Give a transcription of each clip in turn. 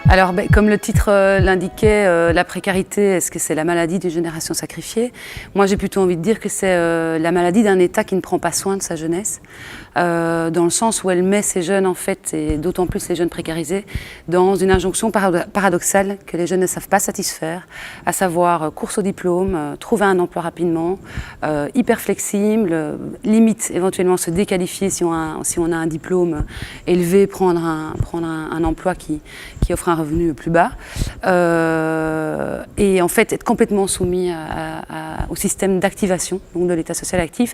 Alors, comme le titre l'indiquait, la précarité, est-ce que c'est la maladie d'une génération sacrifiée? Moi, j'ai plutôt envie de dire que c'est la maladie d'un État qui ne prend pas soin de sa jeunesse, dans le sens où elle met ces jeunes, en fait, et d'autant plus les jeunes précarisés, dans une injonction paradoxale que les jeunes ne savent pas satisfaire, à savoir course au diplôme, trouver un emploi rapidement, hyper flexible, limite éventuellement se déqualifier si on a un diplôme élevé, prendre un emploi qui offre un revenu plus bas, et en fait être complètement soumis au système d'activation donc de l'État social actif,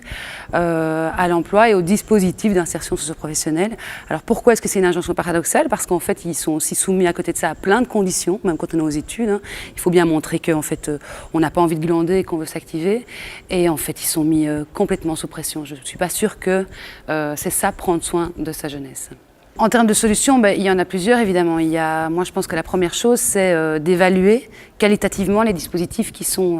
à l'emploi et au dispositif d'insertion socio-professionnelle. Alors pourquoi est-ce que c'est une injonction paradoxale? Parce qu'en fait ils sont aussi soumis à côté de ça à plein de conditions, même quand on est aux études, hein. Il faut bien montrer qu'en fait on n'a pas envie de glander et qu'on veut s'activer, et en fait ils sont mis complètement sous pression. Je ne suis pas sûre que c'est ça, prendre soin de sa jeunesse. En termes de solutions, il y en a plusieurs évidemment. Moi je pense que la première chose c'est d'évaluer qualitativement les dispositifs qui sont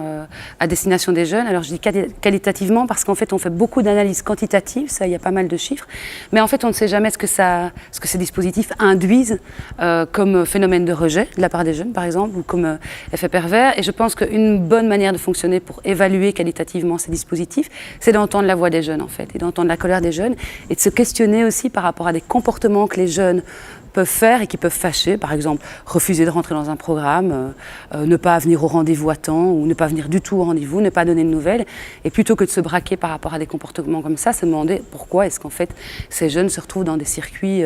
à destination des jeunes. Alors je dis qualitativement parce qu'en fait on fait beaucoup d'analyses quantitatives, ça il y a pas mal de chiffres, mais en fait on ne sait jamais ce que ces dispositifs induisent comme phénomène de rejet de la part des jeunes par exemple, ou comme effet pervers. Et je pense qu'une bonne manière de fonctionner pour évaluer qualitativement ces dispositifs, c'est d'entendre la voix des jeunes en fait, et d'entendre la colère des jeunes, et de se questionner aussi par rapport à des comportements que les jeunes peuvent faire et qui peuvent fâcher, par exemple refuser de rentrer dans un programme, ne pas venir au rendez-vous à temps, ou ne pas venir du tout au rendez-vous, ne pas donner de nouvelles. Et plutôt que de se braquer par rapport à des comportements comme ça, se demander pourquoi est-ce qu'en fait ces jeunes se retrouvent dans des circuits,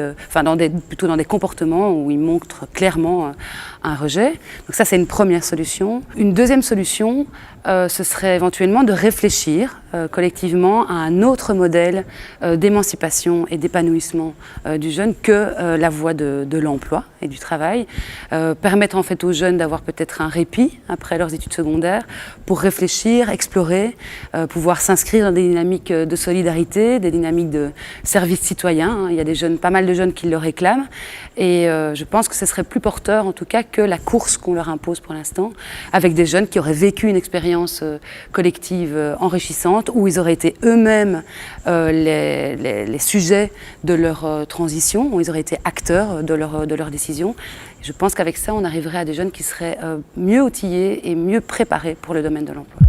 plutôt dans des comportements où ils montrent clairement un rejet. Donc ça c'est une première solution. Une deuxième solution, ce serait éventuellement de réfléchir collectivement à un autre modèle d'émancipation et d'épanouissement du jeune que la voie de l'emploi et du travail. Permettre en fait aux jeunes d'avoir peut-être un répit après leurs études secondaires pour réfléchir, explorer, pouvoir s'inscrire dans des dynamiques de solidarité, des dynamiques de service citoyen, hein. Il y a pas mal de jeunes qui le réclament, et je pense que ce serait plus porteur en tout cas que la course qu'on leur impose pour l'instant, avec des jeunes qui auraient vécu une expérience collective enrichissante, où ils auraient été eux-mêmes les sujets de leur transition, où ils auraient été acteurs de leur décision. Je pense qu'avec ça, on arriverait à des jeunes qui seraient mieux outillés et mieux préparés pour le domaine de l'emploi.